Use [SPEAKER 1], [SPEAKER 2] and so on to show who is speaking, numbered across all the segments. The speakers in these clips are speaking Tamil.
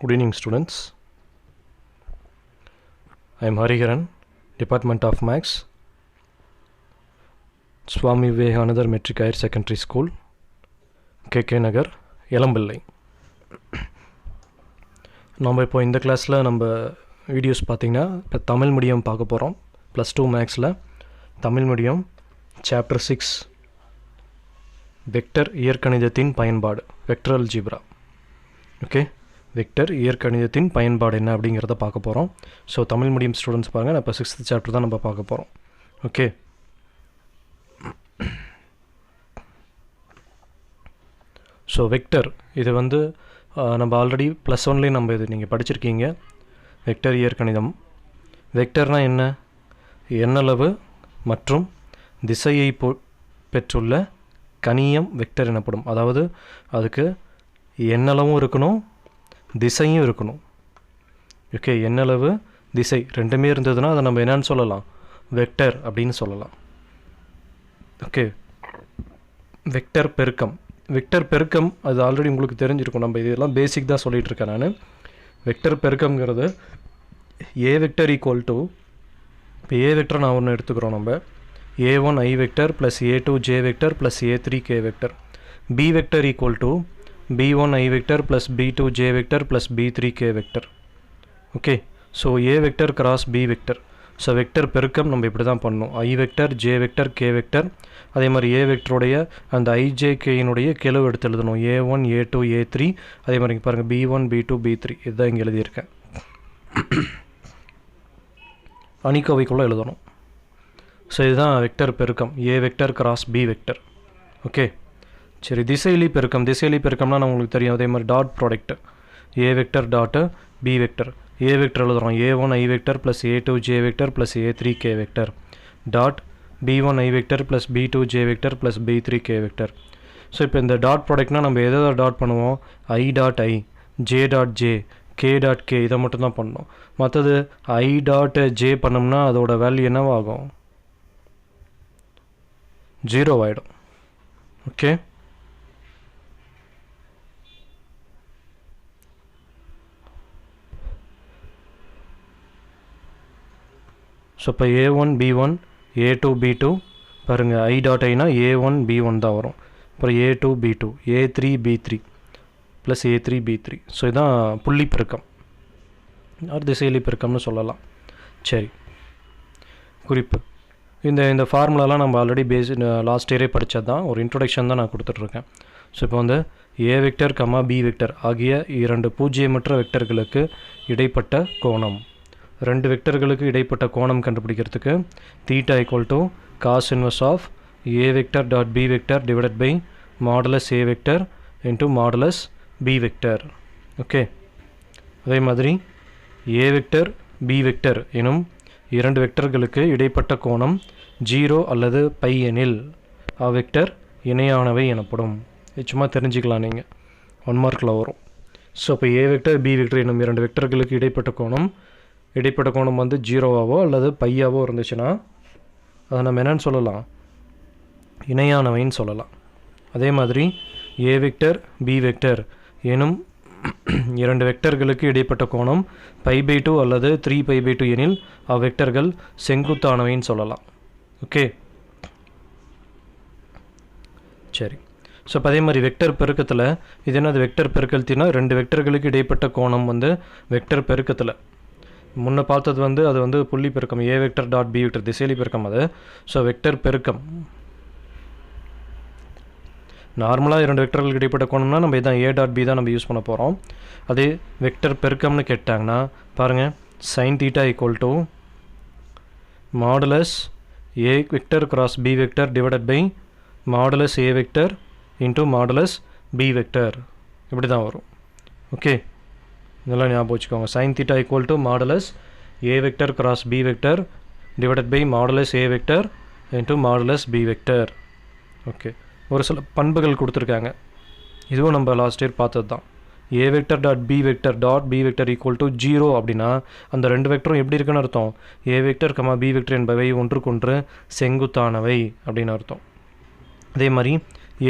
[SPEAKER 1] Good evening, students. I am Hariharan, Department of Maths, Swami Vivekananda Metric Higher Secondary School, KK Nagar, Yelambillai. நம்ம இப்போ இந்த கிளாஸில் நம்ம வீடியோஸ் பார்த்திங்கன்னா இப்போ தமிழ் மீடியம் பார்க்க போகிறோம். +2 மேக்ஸில் தமிழ் மீடியம் சாப்டர் 6 வெக்டர் இயற்கணிதத்தின் பயன்பாடு, வெக்டர் அல்ஜிப்ரா. ஓகே, வெக்டர் இயற்கணிதத்தின் பயன்பாடு என்ன அப்படிங்கிறத பார்க்க போகிறோம். ஸோ தமிழ் மீடியம் ஸ்டூடெண்ட்ஸ் பாருங்கள், நான் இப்போ 6th சாப்டர் தான் நம்ம பார்க்க போகிறோம். ஓகே, ஸோ வெக்டர் இது வந்து நம்ம ஆல்ரெடி +1லேயும் நம்ம இது நீங்கள் படிச்சிருக்கீங்க. வெக்டர் இயற்கணிதம். வெக்டர்னால் என்ன? எண்ணளவு மற்றும் திசையை பெற்றுள்ள கணியம் வெக்டர் எனப்படும். அதாவது அதுக்கு எண்ணளவும் இருக்கணும், திசையும் இருக்கணும். ஓகே, எண்ணளவு திசை ரெண்டுமே இருந்ததுன்னா அதை நம்ம என்னன்னு சொல்லலாம்? வெக்டர் அப்படின்னு சொல்லலாம். ஓகே, வெக்டர் பெருக்கம். வெக்டர் பெருக்கம் அது ஆல்ரெடி உங்களுக்கு தெரிஞ்சிருக்கும். நம்ம இதெல்லாம் பேசிக் தான் சொல்லிகிட்டு இருக்கேன் நான். வெக்டர் பெருக்கம்ங்கிறது ஏ வெக்டர் ஈக்குவல் டு, இப்போ ஏ வெக்டர் நான் ஒன்று எடுத்துக்கிறோம், நம்ம a1 i vector plus a2 j vector plus a3 k vector. b vector equal to b1 i vector plus b2 j vector plus b3 k vector. Okay, so a vector cross b vector. So vector பெருக்கம் நம்ம இப்படி தான் பண்ணணும். i vector j vector k vector. அதே மாதிரி a வெக்டருடைய அந்த ijkனுடைய கெழு எடுத்து எழுதணும். a1 a2 a3. அதே மாதிரி இங்கே பாருங்கள் b1 b2 b3. இதுதான் இங்கே எழுதியிருக்கேன். அணிக்கோவைக்குள்ளே எழுதணும். ஸோ இதுதான் வெக்டர் பெருக்கம், A vector cross B vector. Okay, சரி. திசையிலி பெருக்கம். திசையிலி பெருக்கம்னா நம்மளுக்கு தெரியும். அதே மாதிரி dot product, A vector dot B vector. A vector எழுதுகிறோம் a1 i vector plus a2 j vector plus a3 k vector dot b1 i vector plus b2 j vector plus b3 k vector. So இப்போ இந்த டாட் ப்ராடக்ட்னால் நம்ம எதை டாட் பண்ணுவோம்? i dot i, j dot j, k dot k, இதை மட்டும்தான் பண்ணணும். மற்றது i டாட் j பண்ணோம்னா அதோட வேல்யூ என்னவாகும்? 0 ஆகிடும். ஓகே, ஸோ இப்போ a1 b1 a2 b2 பாருங்கள், i dot Aina a1 b1 தான் வரும். அப்புறம் a2 b2 a3 b3 plus a3 b3. So இதுதான் புள்ளி பெருக்கம், திசையிலி பெருக்கம்னு சொல்லலாம். சரி, குறிப்பு. இந்த ஃபார்முலாலாம் நம்ம ஆல்ரெடி லாஸ்ட் இயரே படித்தது தான். ஒரு இன்ட்ரொடக்ஷன் தான் நான் கொடுத்துட்ருக்கேன். ஸோ இப்போ வந்து A vector comma B vector ஆகிய இரண்டு பூஜ்ஜியமற்ற வெக்டர்களுக்கு இடைப்பட்ட கோணம். ரெண்டு வெக்டர்களுக்கு இடைப்பட்ட கோணம் கண்டுபிடிக்கிறதுக்கு theta equal to cos inverse of A vector dot B vector divided by modulus A vector into modulus B vector. Okay, அதே மாதிரி ஏ வெக்டர் பி வெக்டர் எனும் இரண்டு வெக்டர்களுக்கு இடைப்பட்ட கோணம் 0 அல்லது பை எனில் அவ்வெக்டர் இணையானவை எனப்படும். சும்மா தெரிஞ்சுக்கலாம், நீங்கள் 1 மார்க்கில் வரும். ஸோ இப்போ ஏ வெக்டர் பி வெக்டர் எனும் இரண்டு வெக்டர்களுக்கு இடைப்பட்ட கோணம் வந்து 0வாவோ அல்லது பையாவோ இருந்துச்சுன்னா அதை நம்ம என்னன்னு சொல்லலாம்? இணையானவைன்னு சொல்லலாம். அதே மாதிரி ஏ வெக்டர் பி வெக்டர் எனும் இரண்டு வெக்டர்களுக்கு இடைப்பட்ட கோணம் π/2 அல்லது 3π/2 எனில் அவ்வெக்டர்கள் செங்குத்தானவைன்னு சொல்லலாம். ஓகே, சரி. ஸோ இப்போ அதே மாதிரி வெக்டர் பெருக்கத்தில் இது என்னது? வெக்டர் பெருக்கத்தினா ரெண்டு வெக்டர்களுக்கு இடைப்பட்ட கோணம் வந்து வெக்டர் பெருக்கத்தில். முன்ன பார்த்தது வந்து அது வந்து புள்ளி பெருக்கம், A vector dot B vector, திசையிலி பெருக்கம் அது. ஸோ வெக்டர் பெருக்கம் நார்மலாக இரண்டு வெக்டர்களுக்கு இடைப்பட்ட கோணம்னா நம்ம இதான் ஏ டாட் பி தான் நம்ம யூஸ் பண்ண போகிறோம். அதே வெக்டர் பெருக்கம்னு கேட்டாங்கன்னா பாருங்கள், sine theta equal to modulus A vector cross B vector divided by modulus A vector into modulus B vector. இப்படி தான் வரும். ஓகே, இதெல்லாம் ஞாபகம் வச்சுக்கோங்க. Sine theta equal to modulus A vector cross B vector divided by modulus A vector into modulus B vector. Okay, ஒரு சில பண்புகள் கொடுத்துருக்காங்க. இதுவும் நம்ம லாஸ்ட் இயர் பார்த்தது தான். A vector dot B vector equal to 0 அப்படின்னா அந்த ரெண்டு வெக்டரும் எப்படி இருக்குன்னு அர்த்தம்? A vector comma B vector என்பவை ஒன்றுக்கொன்று செங்குத்தானவை அப்படின்னு அர்த்தம். அதே மாதிரி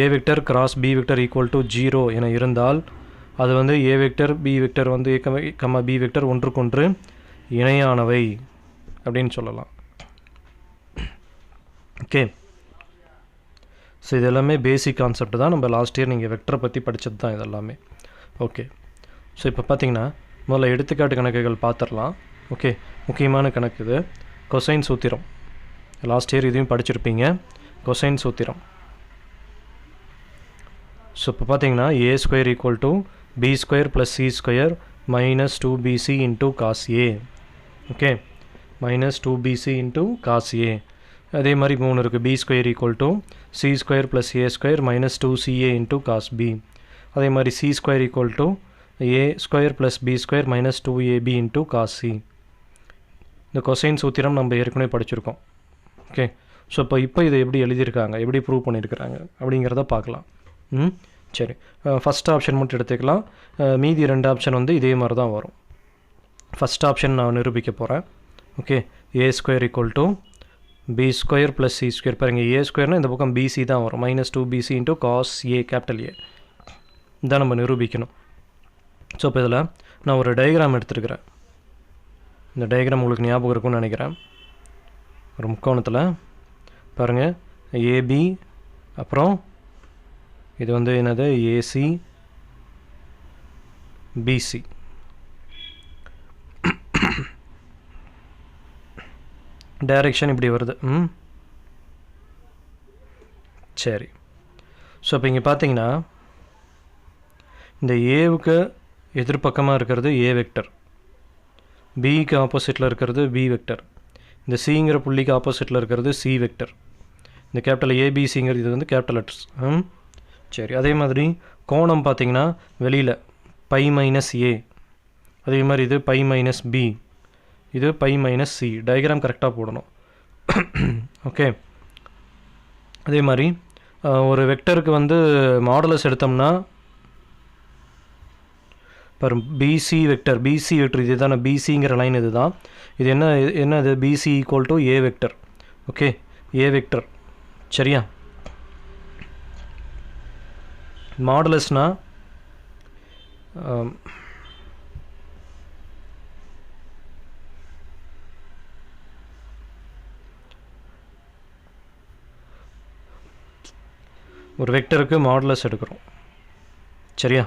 [SPEAKER 1] A vector cross B vector equal to 0 என இருந்தால் அது வந்து ஏ வெக்டர் பி வெக்டர் வந்து ஏ கமா பி வெக்டர் ஒன்றுக்கொன்று இணையானவை அப்படின்னு சொல்லலாம். ஓகே, ஸோ இது எல்லாமே பேசிக் கான்செப்ட் தான். நம்ம லாஸ்ட் இயர் நீங்கள் வெக்டரை பற்றி படித்தது தான் இதெல்லாமே. ஓகே, ஸோ இப்போ பார்த்தீங்கன்னா முதல்ல எடுத்துக்காட்டு கணக்குகள் பார்த்துடலாம். ஓகே, முக்கியமான கணக்கு இது. கொசைன் சூத்திரம் லாஸ்ட் இயர் இதையும் படிச்சிருப்பீங்க. கொசைன் சூத்திரம். ஸோ இப்போ பார்த்தீங்கன்னா A square equal to B square plus C square minus 2bc into cos A. Okay, minus 2bc into cos A. அதே மாதிரி 3 இருக்குது. B square equal to C square plus A square minus 2ca into cos B. அதே மாதிரி C square equal to A square plus B square minus 2ab into cos C. இந்த கொசைன் சூத்திரம் நம்ம ஏற்கனவே படிச்சிருக்கோம். ஓகே, ஸோ இப்போ இதை எப்படி எழுதியிருக்காங்க, எப்படி ப்ரூவ் பண்ணியிருக்கிறாங்க அப்படிங்கிறத பார்க்கலாம். சரி, ஃபஸ்ட் ஆப்ஷன் மட்டும் எடுத்துக்கலாம். மீதி 2 ஆப்ஷன் வந்து இதே மாதிரி தான் வரும். ஃபஸ்ட் ஆப்ஷன் நான் நிரூபிக்க போகிறேன். Okay, A square equal to B square plus C square. பாருங்கள், ஏ ஸ்கொயர்னால் இந்த பக்கம் பிசி தான் வரும். Minus 2bc into cos A, capital A. இதான் நம்ம நிரூபிக்கணும். ஸோ இப்போ இதில் நான் ஒரு டயக்ராம் எடுத்துருக்கிறேன். இந்த டயக்ராம் உங்களுக்கு ஞாபகம் இருக்கும்னு நினைக்கிறேன். ஒரு முக்கோணத்தில் பாருங்கள், ஏபி, அப்புறம் இது வந்து என்னது ஏசி பிசி. டைரெக்ஷன் இப்படி வருது. சரி, ஸோ இப்போ இங்கே பார்த்தீங்கன்னா இந்த ஏவுக்கு எதிர்பக்கமாக இருக்கிறது ஏ வெக்டர், பிக்கு ஆப்போசிட்டில் இருக்கிறது பி வெக்டர், இந்த சிங்கிற புள்ளிக்கு ஆப்போசிட்டில் இருக்கிறது சி வெக்டர், இந்த கேபிட்டல் ஏபிசிங்கிறது இது வந்து கேபிட்டல் லெட்டர்ஸ். சரி, அதே மாதிரி கோணம் பார்த்தீங்கன்னா வெளியில் பை மைனஸ் ஏ, அதே மாதிரி இது பை மைனஸ் பி, இது பை மைனஸ் சி. டயக்ராம் கரெக்டாக போடணும். ஓகே, அதே மாதிரி ஒரு வெக்டருக்கு வந்து மாடுலஸ் எடுத்தோம்னா பாரு, பிசி வெக்டர் இது தானே, பிசிங்கிற லைன் இது தான். இது என்னது BC equal to A vector. Okay, A vector. சரியா, மாடுலஸ்னா ஒரு வெக்டருக்கு மாடுலஸ் எடுக்கிறோம். சரியா,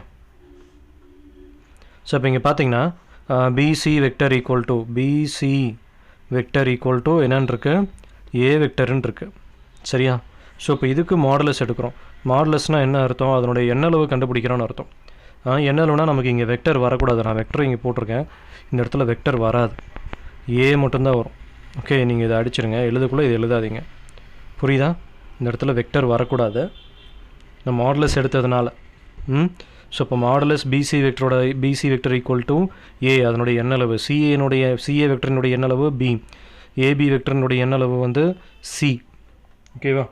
[SPEAKER 1] ஸோ இப்போ இங்கே பார்த்தீங்கன்னா பிசி வெக்டர் ஈக்குவல் டு என்னன்னு இருக்குது, ஏ வெக்டர்ன்னு இருக்குது. சரியா, ஸோ இப்போ இதுக்கு மாடுலஸ் எடுக்கிறோம். மாடுலஸ்னால் என்ன அர்த்தம், அதனுடைய எண்ணளவு கண்டுபிடிக்கிறோன்னு அர்த்தம். எண்ணளவுனா நமக்கு இங்கே வெக்டர் வரக்கூடாது. நான் வெக்டர் இங்கே போட்டிருக்கேன், இந்த இடத்துல வெக்டர் வராது, ஏ மட்டும்தான் வரும். ஓகே, நீங்கள் இதை அடிச்சிருங்க, எழுதுக்குள்ளே இது எழுதாதீங்க. புரியுதா? இந்த இடத்துல வெக்டர் வரக்கூடாது, நம்ம மாடுலஸ் எடுத்ததுனால. ஸோ இப்போ modulus BC vector equal to A, அதனுடைய எண்ணளவு. சிஏ வெக்டரினுடைய எண்ணளவு பி, ஏபி வெக்டரினுடைய எண்ணளவு வந்து சி. ஓகேவா?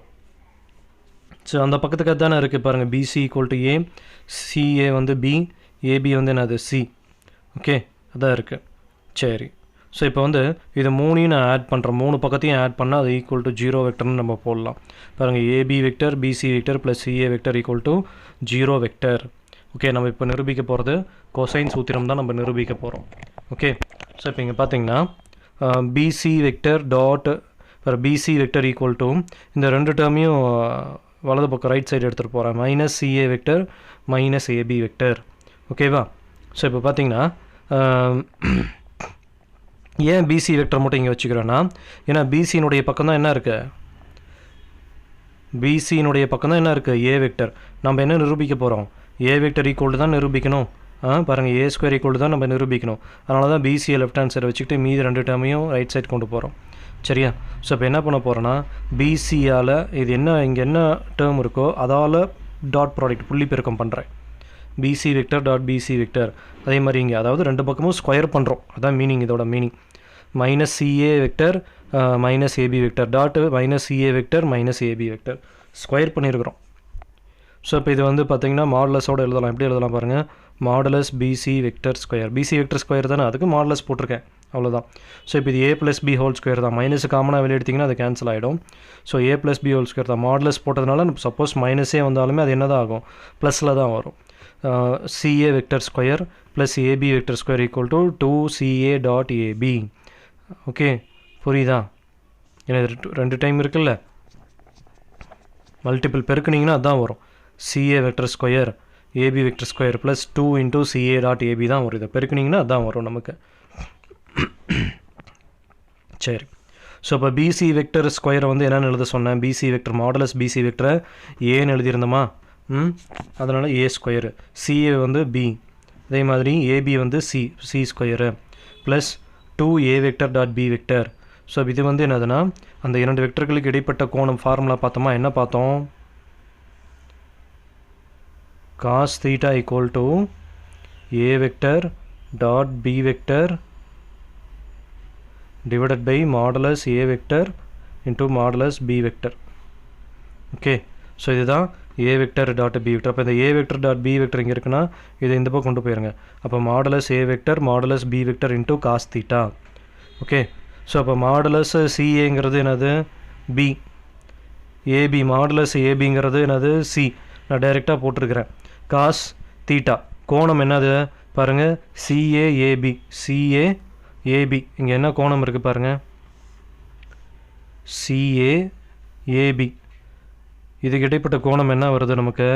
[SPEAKER 1] ஸோ அந்த பக்கத்துக்கு தானே இருக்குது பாருங்கள், BC equal to A, CA வந்து பி, ஏபி வந்து என்னது சி. ஓகே, அதான் இருக்குது. சரி, ஸோ இப்போ வந்து இது 3ஐயும் நான் ஆட் பண்ணுறேன். 3 பக்கத்தையும் ஆட் பண்ணால் அது ஈக்குவல் டு 0 வெக்டர்னு நம்ம போடலாம். பாருங்கள், AB vector BC vector plus CA vector equal to 0 vector. Okay, நம்ம இப்போ நிரூபிக்க போகிறது கொசைன் சூத்திரம் தான் நம்ம நிரூபிக்க போகிறோம். ஓகே, ஸோ இப்போ இங்கே பார்த்தீங்கன்னா BC vector dot BC vector equal to இந்த 2 டேர்மையும் வலது பக்கம் ரைட் சைடு எடுத்துகிட்டு போகிறேன். Minus CA vector minus AB vector. ஓகேவா? ஸோ இப்போ பார்த்தீங்கன்னா ஏன் பிசி வெக்டர் மட்டும் இங்கே வச்சுக்கிறோன்னா, ஏன்னா பிசியினுடைய பக்கம் தான் என்ன இருக்குது, ஏ வெக்டர். நம்ம என்ன நிரூபிக்க போகிறோம், ஏ வெக்டர் ஈக்குவல் தான் நிரூபிக்கணும். பாருங்கள், ஏ ஸ்கொயர் ஈக்குவல் தான் நம்ம நிரூபிக்கணும். அதனால தான் பிசியை லெஃப்ட் ஹேண்ட் சைடு வச்சுக்கிட்டு மீதி 2 டேர்மையும் ரைட் சைடு கொண்டு போகிறோம். சரியா? ஸோ இப்போ என்ன பண்ண போகிறோன்னா, பிசியால் இது இங்கே என்ன டேர்ம் இருக்கோ அதால் டாட் ப்ராடக்ட் புள்ளி பெருக்கம் பண்ணுறேன். PC vector dot BC vector. அதே மாதிரி இங்கே அதாவது 2 பக்கமும் ஸ்கொயர் பண்ணுறோம். அதான் மீனிங், இதோட meaning. Minus CA vector minus AB vector dot minus CA vector minus AB vector square பண்ணியிருக்கிறோம். ஸோ இப்போ இது வந்து பார்த்திங்கன்னா மாடுலஸோடு எழுதலாம். எப்படி எழுதலாம் பாருங்கள், modulus BC vector square. BC vector square தானே, அதுக்கு மாடுலஸ் போட்டிருக்கேன், அவ்வளோதான். ஸோ இப்போ இது A plus B whole square தான். மைனஸ் காமனாக வெளியே எடுத்திங்கன்னா அது கேன்சல் ஆகிடும். So A plus B whole square தான். மாடுலஸ் போட்டதுனால சப்போஸ் மைனஸே வந்தாலுமே அது என்ன தான் ஆகும், ப்ளஸில் தான் வரும். CA vector square plus AB vector square equal to 2CA dot AB. Okay புரியுதா? ஏன்னா ரெண்டு டைம் இருக்குல்ல, மல்டிபிள் பெருக்குனிங்கன்னா அதுதான் வரும். CA vector square AB vector square plus 2 into CA dot AB தான் வரும். இதை பெருக்குனிங்கன்னா அதுதான் வரும் நமக்கு. சரி, ஸோ இப்போ BC வெக்டர் ஸ்கொயரை வந்து என்னென்னு எழுத சொன்னேன்? BC வெக்டர் மாடலஸ் BC வெக்டரை ஏன்னு எழுதியிருந்தோமா? அதனால் A ஸ்கொயரு, CA வந்து B, அதே மாதிரி AB வந்து C square plus 2A vector dot B vector. So இது வந்து என்னதுன்னா அந்த இரண்டு வெக்டர்களுக்கு இடைப்பட்ட கோணம் ஃபார்முலா பார்த்தோமா? என்ன பார்த்தோம்? cos theta equal to A vector dot B vector divided by modulus A vector into modulus B vector. Okay, so இதுதான் A vector dot B vector. அப்போ இந்த A vector dot B vector இங்கே இருக்குன்னா இதை இந்த பக்கம் கொண்டு போயிருங்க. அப்போ modulus A vector modulus B vector into cos theta. Okay, so அப்போ modulus CAங்கிறது என்னது? B. AB modulus ABங்கிறது என்னது? C. நான் டைரெக்டாக போட்டிருக்கிறேன். cos theta கோணம் என்னது பாருங்கள்? CAAB. CAAB இங்கே என்ன கோணம் இருக்குது பாருங்கள்? CAAB. இதுக்கு இடைப்பட்ட கோணம் என்ன வருது நமக்கு?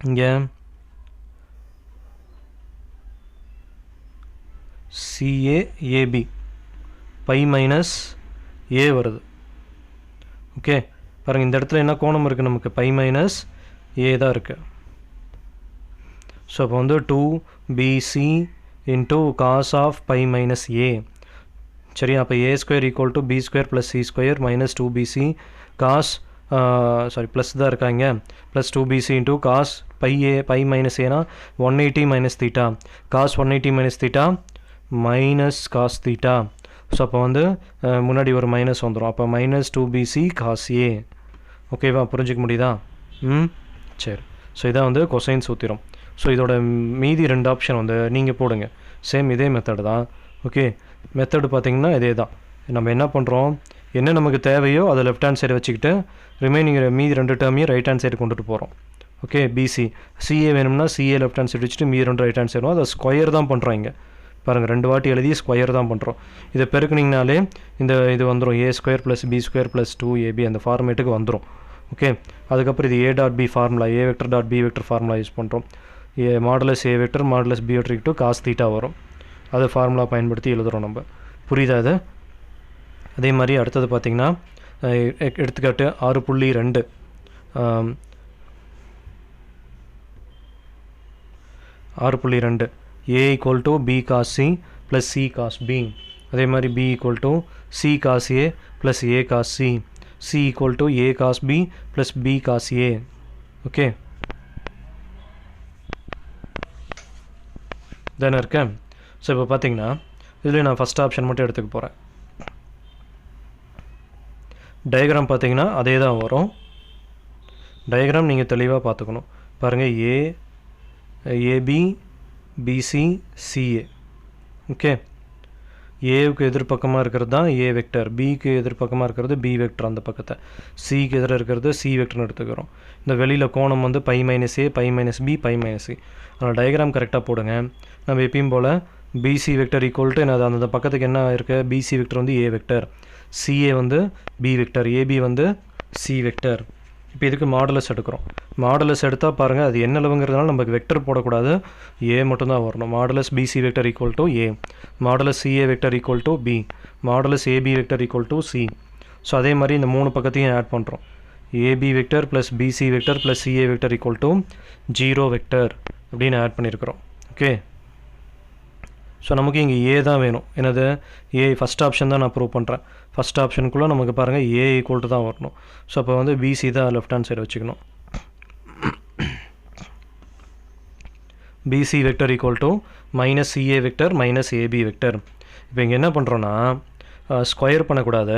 [SPEAKER 1] இங்கே CAAB பை மைனஸ் A வருது. ஓகே பாருங்கள், இந்த இடத்துல என்ன கோணம் இருக்குது நமக்கு? பை மைனஸ் A தான் இருக்குது. ஸோ அப்போ வந்து 2BC into cos of pi minus A. சரி, அப்போ A square equal to B square plus C square minus 2BC cos plus தான் இருக்காங்க, plus 2BC into cos pi minus ஏனா 180 minus theta, cos 180 minus theta minus cos theta. So அப்போ வந்து முன்னாடி ஒரு மைனஸ் வந்துடும். அப்போ மைனஸ் 2BC காஸ் A. ஓகேவா? புரிஞ்சிக்க முடியுதா? சரி, ஸோ இதான் வந்து கொசைன் சூத்திரம். ஸோ இதோட மீதி ரெண்டு ஆப்ஷன் வந்து நீங்கள் போடுங்க. சேம் இதே மெத்தடு தான். ஓகே, மெத்தடு பார்த்திங்கன்னா இதே தான். நம்ம என்ன பண்ணுறோம், என்ன நமக்கு தேவையோ அதை லெஃப்ட் ஹேண்ட் சைடு வச்சுக்கிட்டு ரிமைனிங் மீதி ரெண்டு டேர்மையும் ரைட் ஹேண்ட் சைடு கொண்டுட்டு போகிறோம். ஓகே, BC CA வேணும்னா CA லெஃப்ட் ஹேண்ட் சைடு வச்சுட்டு மீதி ரெண்டு ரைட் ஹேண்ட் சைடும் அதை ஸ்கொயர் தான் பண்ணுறோம். இங்கே பாருங்கள், ரெண்டு வாட்டி எழுதி ஸ்கொயர் தான் பண்ணுறோம். இதை பெருக்குனிங்கனாலே இது வந்துடும். A square plus B square plus 2AB அந்த ஃபார்மேட்டுக்கு வந்துடும். ஓகே, அதுக்கப்புறம் இது A dot B formula, A vector dot B vector formula use பண்ணுறோம். Modulus A vector modulus B vector to cos theta வரும். அது ஃபார்முலா பயன்படுத்தி எழுதுகிறோம் நம்ம. புரியுதா இது? அதே மாதிரி அடுத்தது பார்த்திங்கன்னா எடுத்துக்காட்டு 6.2 6.2 A equal to B cos C plus C cos B. அதே மாதிரி B equal to C cos A plus A cos C. C equal to A cos B plus B cos A. Okay, தானே இருக்கேன். ஸோ இப்போ பார்த்தீங்கன்னா இதில் நான் ஃபஸ்ட் ஆப்ஷன் மட்டும் எடுத்துக்க போகிறேன். டயக்ராம் பார்த்தீங்கன்னா அதே தான் வரும். டயக்ராம் நீங்கள் தெளிவாக பார்த்துக்கணும். பாருங்கள், AB BC CA. ஓகே, ஏவுக்கு எதிர்பக்கமாக இருக்கிறது தான் A வெக்டர், பிக்கு எதிர்பக்கமாக இருக்கிறது B வெக்டர் அந்த பக்கத்தை, சிக்கு எதிராக இருக்கிறது C வெக்டர்னு எடுத்துக்கிறோம். இந்த வெளியில் கோணம் வந்து pi minus A pi minus B pi minus C. அதனால் டயக்ராம் கரெக்டாக போடுங்க. நம்ம எப்பயும் போல் BC வெக்டர் ஈக்குவல் டு என்னது, அந்த பக்கத்துக்கு என்ன இருக்குது? BC வெக்டர் வந்து A வெக்டர், CA வந்து B வெக்டர், AB வந்து C வெக்டர். இப்போ இதுக்கு மாடலஸ் எடுக்கிறோம். மாடலஸ் எடுத்தால் பாருங்கள், அது என்ன அளவுங்கிறதுனால நமக்கு வெக்டர் போடக்கூடாது, A மட்டும்தான் வரணும். Modulus BC vector equal to A, modulus CA vector equal to B, modulus AB vector equal to C. So அதே மாதிரி இந்த மூணு பக்கத்தையும் ஆட் பண்ணுறோம். AB vector plus BC vector plus CA vector equal to 0 vector அப்படின்னு ஆட் பண்ணியிருக்கிறோம். ஓகே, ஸோ நமக்கு இங்கே A தான் வேணும். என்னது? A ஃபஸ்ட் ஆப்ஷன் தான் நான் ப்ரூவ் பண்ணுறேன். ஃபஸ்ட் ஆப்ஷனுக்குள்ளே நமக்கு பாருங்கள் A ஈக்குவல் டு தான் வரணும். ஸோ அப்போ வந்து BC தான் லெஃப்ட் ஹேண்ட் சைடு வச்சுக்கணும். BC vector equal to minus CA vector minus AB vector. இப்போ இங்கே என்ன பண்ணுறோன்னா ஸ்கொயர் பண்ணக்கூடாது.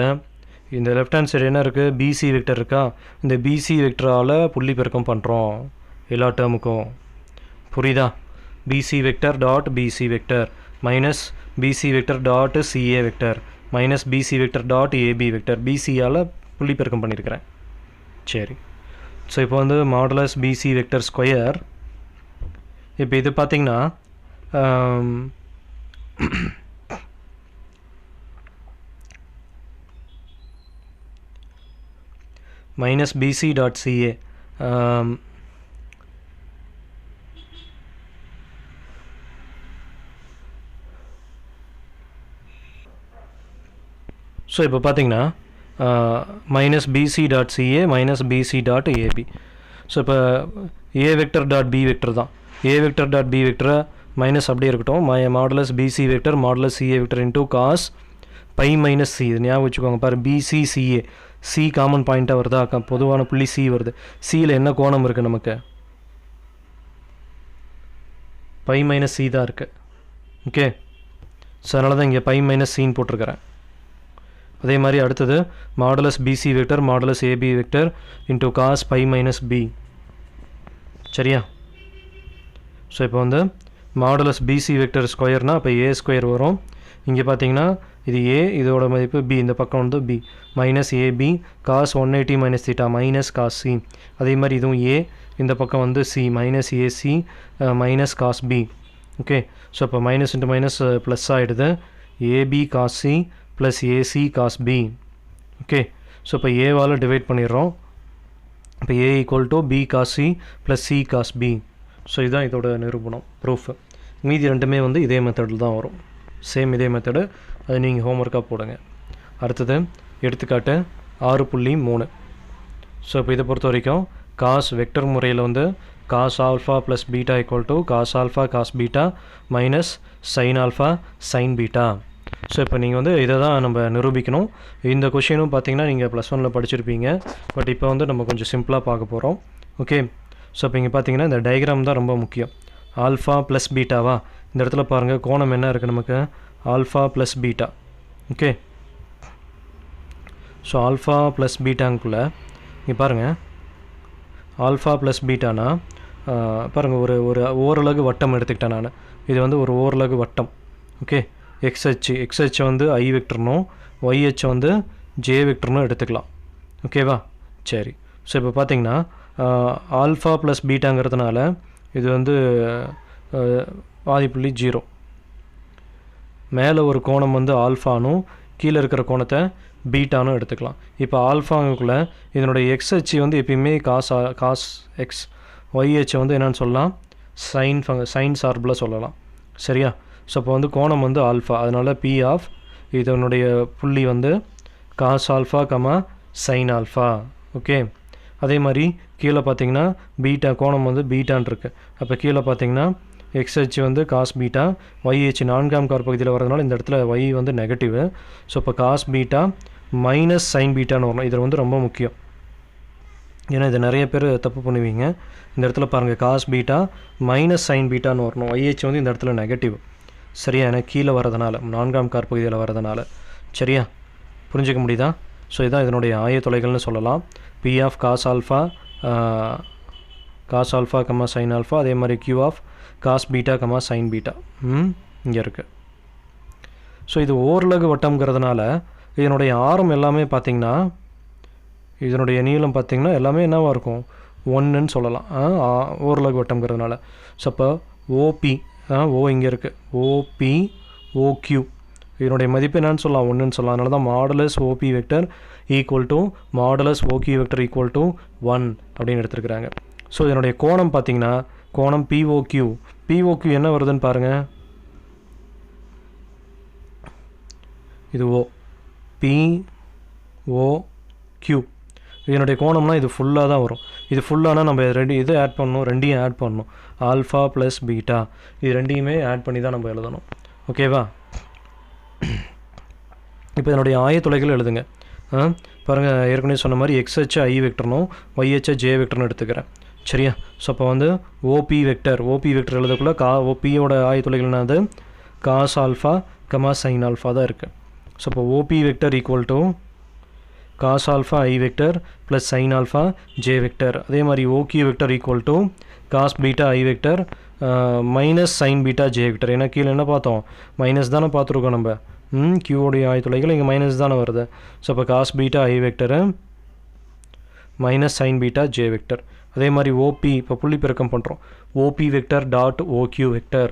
[SPEAKER 1] இந்த லெஃப்ட் ஹேண்ட் சைடு என்ன இருக்குது? BC வெக்டர் இருக்கா? இந்த BC வெக்டரால் புள்ளி பெருக்கம் பண்ணுறோம் எல்லா டேர்முக்கும். புரியுதா? BC vector dot BC vector minus BC vector dot CA vector minus BC vector dot AB vector. BCயால் புள்ளி பெருக்கம் பண்ணியிருக்கிறேன். சரி, ஸோ இப்போ வந்து மாடுலஸ் பிசி வெக்டர் ஸ்கொயர். இப்போ இது பார்த்திங்கன்னா minus bc dot ca. So இப்போ பார்த்தீங்கன்னா minus BC dot CA minus BC dot AB. So இப்போ A vector dot B vector தான். ஏ வெக்டர் டாட் பி வெக்டரை மைனஸ் அப்படியே இருக்கட்டும். Modulus BC vector modulus CA vector into cos pi minus C. இது ஞாபகம் வச்சுக்கோங்க. பாரு பிசி சிஏ, சி காமன் பாயிண்ட்டாக வருதா, பொதுவான புள்ளி சி வருது. சியில் என்ன கோணம் இருக்குது நமக்கு? பை மைனஸ் சி தான் இருக்குது. ஓகே, ஸோ அதனால தான் இங்கே பை மைனஸ் சின்னு போட்டிருக்கிறேன். அதே மாதிரி அடுத்தது modulus BC vector modulus AB vector into cos pi minus B. சரியா? ஸோ இப்போ வந்து மாடுலஸ் பிசி வெக்டர் ஸ்கொயர்னால் அப்போ ஏ ஸ்கொயர் வரும். இங்கே பார்த்தீங்கன்னா இது ஏ, இதோட மதிப்பு பி, இந்த பக்கம் வந்து B minus AB cos 180 minus theta minus cos C. அதே மாதிரி இதுவும் ஏ, இந்த பக்கம் வந்து C minus AC minus cos B. Okay, so இப்போ மைனஸ் இன்ட்டு மைனஸ் ப்ளஸ் ஆகிடுது. AB cos C plus AC cos B. Okay, so இப்போ ஏவால் டிவைட் பண்ணிடுறோம். இப்போ A equal to B cos C plus C cos B. So இதுதான் இதோட நிரூபணம், ப்ரூஃப். மீதி ரெண்டுமே வந்து இதே மெத்தடில் தான் வரும். சேம் இதே மெத்தடு, அது நீங்கள் ஹோம்ஒர்க்காக போடுங்க. அடுத்தது எடுத்துக்காட்டு 6.3. ஸோ இப்போ இதை பொறுத்த வரைக்கும் காஸ் வெக்டர் முறையில் வந்து cos alpha plus beta equal to cos alpha cos beta minus sine alpha sine beta. So இப்போ நீங்கள் வந்து இதை தான் நம்ம நிரூபிக்கணும். இந்த கொஷினும் பார்த்தீங்கன்னா நீங்கள் +1 படிச்சிருப்பீங்க. பட் இப்போ வந்து நம்ம கொஞ்சம் சிம்பிளாக பார்க்க போகிறோம். ஓகே, ஸோ இப்போ இங்கே பார்த்தீங்கன்னா இந்த டயக்ராம் தான் ரொம்ப முக்கியம். ஆல்ஃபா ப்ளஸ் பீட்டாவா, இந்த இடத்துல பாருங்கள் கோணம் என்ன இருக்குது நமக்கு? Alpha plus beta. Okay, so alpha plus பீட்டாங்குள்ளே இங்கே பாருங்கள், ஆல்ஃபா ப்ளஸ் பீட்டானா பாருங்கள் ஒரு ஓரலகு வட்டம் எடுத்துக்கிட்டேன் நான். இது வந்து ஒரு ஓரலகு வட்டம். ஓகே, எக்ஸ்ஹெச் வந்து ஐ வெக்டர்னும் ஒய்ஹெச் வந்து ஜே வெக்டர்னும் எடுத்துக்கலாம். ஓகேவா? சரி, ஸோ இப்போ பார்த்தீங்கன்னா ஆல்ஃபா ப்ளஸ் பீட்டாங்கிறதுனால இது வந்து ஆதிப்புள்ளி 0. மேலே ஒரு கோணம் வந்து ஆல்ஃபானும் கீழே இருக்கிற கோணத்தை பீட்டானும் எடுத்துக்கலாம். இப்போ ஆல்ஃபாங்குள்ளே இதனுடைய எக்ஸ்ஹெச் வந்து எப்பயுமே காஸ் எக்ஸ், ஒய்ஹெச் வந்து என்னென்னு சொல்லலாம்? சைன் சார்பில் சொல்லலாம். சரியா? ஸோ அப்போ வந்து கோணம் வந்து ஆல்ஃபா, அதனால் பி ஆஃப் இதனுடைய புள்ளி வந்து cos alpha comma sine alpha. Okay, அதே மாதிரி கீழே பார்த்தீங்கன்னா பீட்டா கோணம் வந்து பீட்டான் இருக்குது. அப்போ கீழே பார்த்தீங்கன்னா எக்ஸ்ஹெச் வந்து காஸ் பீட்டா, ஒய்ஹெச் 4ஆம் காற்பகுதியில் வரதுனால இந்த இடத்துல ஒய் வந்து நெகட்டிவ். ஸோ இப்போ காஸ் பீட்டா மைனஸ் சைன் பீட்டான்னு வரணும். இது வந்து ரொம்ப முக்கியம், ஏன்னா இதை நிறைய பேர் தப்பு பண்ணுவீங்க. இந்த இடத்துல பாருங்கள் காஸ் பீட்டா மைனஸ் சைன் பீட்டான்னு வரணும். ஒய்ஹெச் வந்து இந்த இடத்துல நெகட்டிவ். சரியா? ஏன்னா கீழே வரதுனால 4ஆம் காற்பகுதியில் வரதுனால. சரியா? புரிஞ்சிக்க முடியுதா? ஸோ இதுதான் இதனுடைய ஆயத்தொலைகள்னு சொல்லலாம். P of cos alpha comma sine alpha, அதே மாதிரி Q of cos beta comma sine beta இங்கே இருக்குது. ஸோ இது ஓரலகு வட்டம்ங்கிறதுனால இதனுடைய ஆரம் எல்லாமே பார்த்திங்கன்னா, இதனுடைய நீளம் பார்த்திங்கன்னா எல்லாமே என்னவாக இருக்கும்? 1ன்னு சொல்லலாம். ஓரலகு வட்டம்ங்கிறதுனால. ஸோ அப்போ ஓபி, ஓ இங்கே இருக்குது, ஓபி ஓக்யூ இதனுடைய மதிப்பு என்னன்னு சொல்லலாம்? 1ன்னு சொல்லலாம். அதனால தான் modulus OP vector equal to modulus OQ vector equal to 1 அப்படின்னு எடுத்துருக்குறாங்க. ஸோ இதனுடைய கோணம் பார்த்திங்கன்னா கோணம் பிஓக்யூ. பிஓக்யூ என்ன வருதுன்னு பாருங்கள், இது ஓ, பிஓக்யூ. இதனுடைய கோணம்னா இது ஃபுல்லாக தான் வரும். இது ஃபுல்லானா நம்ம இது ஆட் பண்ணணும், ரெண்டையும் ஆட் பண்ணணும். ஆல்ஃபா ப்ளஸ் பீட்டா இது ரெண்டையுமே ஆட் பண்ணி தான் நம்ம எழுதணும். ஓகேவா? இப்போ இதனுடைய ஆயத்தொலைகள் எழுதுங்க. பாருங்கள், ஏற்கனவே சொன்ன மாதிரி எக்ஸ்ஹெச் ஐ வெக்டர்னும் ஒய்ஹெச் ஜே வெக்டர்னு எடுத்துக்கிறேன். சரியா? ஸோ அப்போ வந்து ஓபி வெக்டர் எழுதக்குள்ளே ஓபியோட ஆயத்தொலைகள் என்னது? Cos alpha comma sine alpha தான் இருக்குது. ஸோ இப்போ OP vector equal to cos alpha I vector plus sine alpha J vector. அதே மாதிரி OQ vector equal to cos beta I vector minus sine beta J vector. ஏன்னா கீழே என்ன பார்த்தோம்? மைனஸ் தானே பார்த்துருக்கோம் நம்ம. கியூவோடைய ஆயத்தொலைகள் இங்கே மைனஸ் தானே வருது. ஸோ இப்போ cos beta I vector minus sine beta J vector. அதே மாதிரி ஓபி இப்போ புள்ளி பெருக்கம் பண்ணுறோம். OB vector dot OQ vector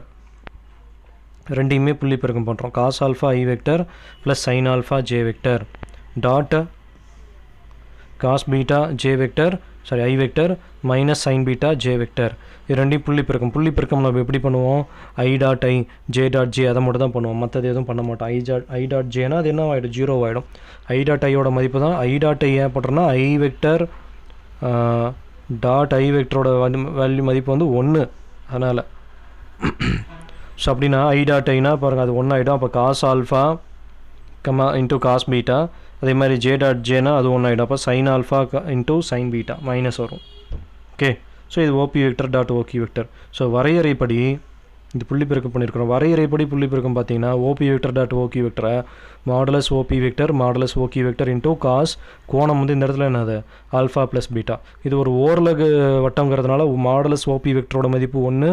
[SPEAKER 1] ரெண்டையுமே புள்ளி பெருக்கம் பண்ணுறோம். Cos alpha I vector plus sine alpha J vector dot cos beta J vector I vector minus sine beta J vector. இது ரெண்டையும் புள்ளி பெருக்கம் நம்ம எப்படி பண்ணுவோம்? I dot I J dot J அதை மட்டும் தான் பண்ணுவோம், மற்றது எதுவும் பண்ண மாட்டோம். ஐ டாட் ஜேனா அது என்ன ஆகிடும்? 0 ஆகிடும். ஐ டாட் ஐயோட மதிப்பு தான். ஐ டாட் ஐ ஏன் போட்டோம்னா ஐ வெக்டர் டாட் ஐ வெக்டரோட வேல்யூ மதிப்பு வந்து 1, அதனால். ஸோ அப்படின்னா ஐ டாட் ஐனா பாருங்கள் அது 1 ஆகிடும். அப்போ cos alpha into cos beta. அதே மாதிரி ஜே டாட் ஜேனா அது 1 ஆகிடும். அப்போ sine alpha into sine beta minus வரும். ஓகே, ஸோ இது OB vector dot OQ vector. So வரையறைப்படி இது புள்ளி பெருக்கம் பண்ணியிருக்கிறோம். வரையறைப்படி புள்ளி பெருக்கம் பார்த்தீங்கன்னா ஓபி வெக்டர் டாட் ஓகி வெக்டரை modulus OP vector modulus OQ vector into cos கோணம் வந்து இந்த இடத்துல என்னது? Alpha plus beta. இது ஒரு ஓரலகு வட்டங்கிறதுனால மாடலஸ் ஓபி வெக்டரோட மதிப்பு 1,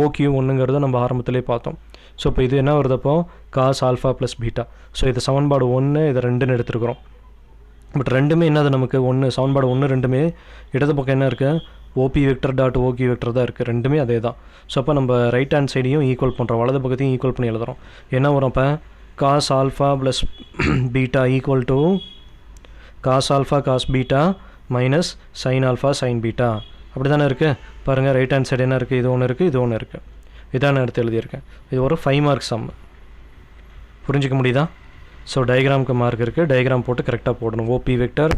[SPEAKER 1] ஓகே 1ங்கிறத நம்ம ஆரம்பத்திலே பார்த்தோம். ஸோ இப்போ இது என்ன வருதப்போ? Cos alpha plus beta. So இது சமன்பாடு 1, இது 2ன்னு எடுத்துருக்குறோம். பட் ரெண்டுமே என்னது நமக்கு? 1 சமன்பாடு 1 ரெண்டுமே இடது பக்கம் என்ன இருக்குது? OP vector dot OQ vector தான் இருக்குது, ரெண்டுமே அதே தான். ஸோ அப்போ நம்ம ரைட் ஹேண்ட் சைடையும் ஈக்குவல் பண்ணுறோம், வலது பக்கத்தையும் ஈக்குவல் பண்ணி எழுதுகிறோம். என்ன வரும் அப்போ? Cos alpha plus beta equal to cos alpha cos beta minus sine alpha sine beta. அப்படி தானே இருக்குது பாருங்கள். ரைட் ஹேண்ட் சைடு என்ன இருக்குது? இது ஒன்று இருக்குது, இது ஒன்று இருக்குது. இதான் நான் எடுத்து எழுதியிருக்கேன். இது ஒரு 5 மார்க் சம். புரிஞ்சிக்க முடியுதா? ஸோ டயக்ராமுக்கு மார்க் இருக்குது, டயக்ராம் போட்டு கரெக்டாக போடணும். ஓபி வெக்டர்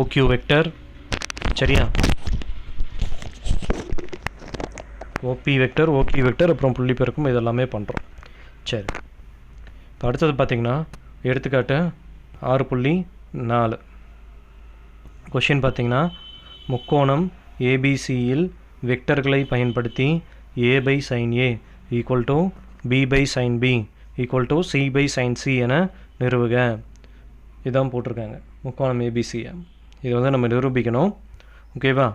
[SPEAKER 1] ஓக்யூ வெக்டர், சரியா? ஓபி வெக்டர் ஓகி வெக்டர் அப்புறம் புள்ளி பெருக்கும் இதெல்லாமே பண்ணுறோம். சரி, இப்போ அடுத்தது பார்த்திங்கன்னா எடுத்துக்காட்டு 6.4 கொஷின் பார்த்திங்கன்னா முக்கோணம் ஏபிசியில் வெக்டர்களை பயன்படுத்தி a by sin a equal to b by sin b equal to c by sin c என நிறுவுக. இதான் போட்டிருக்காங்க முக்கோணம் ஏபிசியை. இது வந்து நம்ம நிரூபிக்கணும். ஓகேவா?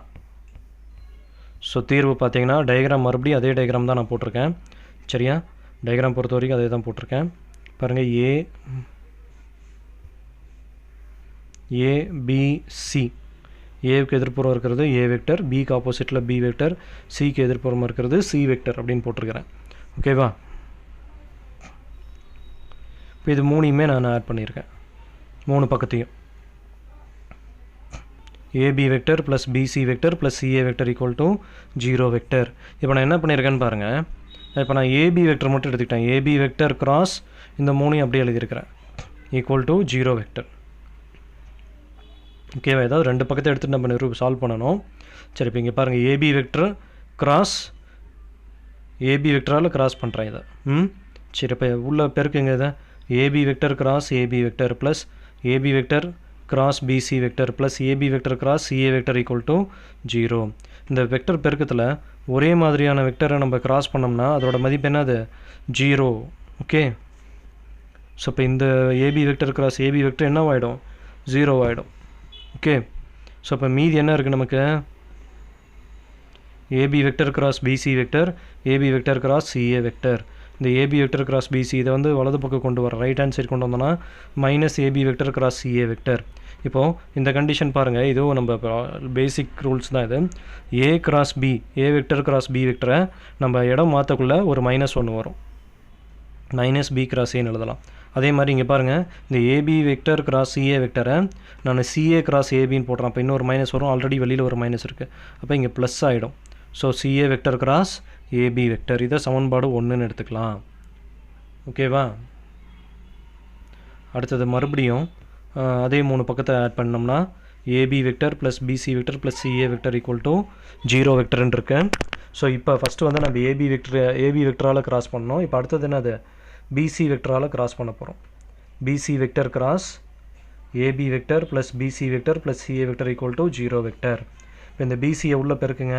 [SPEAKER 1] ஸோ தீர்வு பார்த்தீங்கன்னா டயக்ராம் மறுபடியும் அதே டயக்ராம் தான் நான் போட்டிருக்கேன், சரியா? டயக்ராம் பொறுத்த வரைக்கும் அதே தான் போட்டிருக்கேன். பாருங்கள், ஏபிசி ஏவுக்கு எதிர்ப்புறம் இருக்கிறது ஏ வெக்டர், பிக்கு ஆப்போசிட்டில் பி வெக்டர், சிக்கு எதிர்ப்புறமாக இருக்கிறது சி வெக்டர் அப்படின்னு போட்டிருக்கிறேன். ஓகேவா? இப்போ இது மூணையுமே நான் ஆட் பண்ணியிருக்கேன், 3 பக்கத்தையும். AB vector plus BC vector plus CA vector equal to 0 vector. இப்போ நான் என்ன பண்ணியிருக்கேன்னு பாருங்கள். இப்போ நான் ஏபி வெக்டர் மட்டும் எடுத்துக்கிட்டேன். ஏபி வெக்டர் கிராஸ் இந்த 3ஐயும் அப்படியே எழுதியிருக்கிறேன் ஈக்குவல் டு 0 வெக்டர். ஓகேவா? ஏதாவது 2 பக்கத்தை எடுத்துகிட்டு நம்ம சால்வ் பண்ணணும். சரி, இப்போ இங்கே பாருங்கள், ஏபி வெக்டர் கிராஸ் ஏபி வெக்டரால் கிராஸ் பண்ணுறேன் இதை. சரி, இப்போ உள்ள பெருக்குங்க இதை. AB vector cross AB vector plus AB vector cross BC vector plus AB vector cross CA vector equal to 0. இந்த வெக்டர் பெருக்கத்தில் ஒரே மாதிரியான வெக்டரை நம்ம கிராஸ் பண்ணோம்னா அதோட மதிப்பு என்னது? 0. ஓகே, ஸோ இப்போ இந்த AB vector cross AB vector என்ன ஆகிடும்? 0 ஆகிடும். ஓகே, ஸோ இப்போ மீதி என்ன இருக்குது நமக்கு? AB vector cross BC vector, AB vector cross CA vector. இந்த ஏபி வெக்டர் கிராஸ் பிசி இதை வந்து வலது பக்கம் கொண்டு வர, ரைட் ஹேண்ட் சைடு கொண்டு வந்தோம்னா minus AB vector cross CA vector. இப்போது இந்த கண்டிஷன் பாருங்கள், இதுவும் நம்ம பேசிக் ரூல்ஸ் தான் இது. A cross B, A vector cross B வெக்டரை நம்ம இடம் மாற்றக்குள்ளே ஒரு -1 வரும், மைனஸ் பி கிராஸ் ஏன்னு எழுதலாம். அதே மாதிரி இங்கே பாருங்கள், இந்த ஏபி வெக்டர் கிராஸ் சிஏ வெக்டரை நான் சிஏ கிராஸ் ஏபின்னு போடுறேன். அப்போ இன்னொரு மைனஸ் வரும், ஆல்ரெடி வெளியில் ஒரு மைனஸ் இருக்குது, அப்போ இங்கே ப்ளஸ் ஆகிடும். So CA vector cross AB vector, இதை சமன்பாடு 1ன்னு எடுத்துக்கலாம். ஓகேவா? அடுத்தது மறுபடியும் அதே 3 பக்கத்தை ஆட் பண்ணோம்னா AB vector plus BC vector plus CA vector equal to 0 வெக்டர்ன்னு இருக்கேன். ஸோ இப்போ ஃபஸ்ட்டு வந்து நம்ம ஏபி வெக்டரால் கிராஸ் பண்ணோம். இப்போ அடுத்தது என்னது? பிசி வெக்டரால் கிராஸ் பண்ண போகிறோம். BC vector cross AB vector plus BC vector plus CA vector equal to 0 vector. இப்போ இந்த பிசியை உள்ள பெருக்குங்க.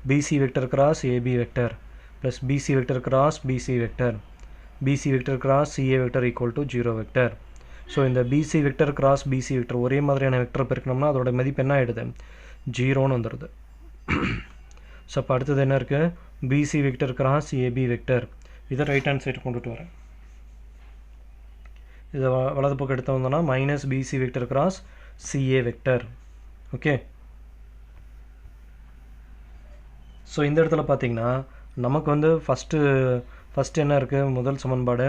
[SPEAKER 1] BC vector cross AB vector plus BC vector cross BC vector, BC vector cross CA vector equal to 0 vector. So இந்த BC vector cross BC vector ஒரே மாதிரியான வெக்டர் பெருக்கணும்னா அதோட மதிப்பு என்ன ஆகிடுது? 0ன்னு வந்துடுது. ஸோ அப்போ அடுத்தது என்ன இருக்குது? BC vector cross AB vector. இதை ரைட் ஹேண்ட் சைடு கொண்டுட்டு வரேன். இதை வலது பக்கம் எடுத்து வந்தோம்னா minus BC vector cross CA vector. Okay, so இந்த இடத்துல பார்த்தீங்கன்னா நமக்கு வந்து ஃபஸ்ட்டு என்ன இருக்குது, முதல் சமன்பாடு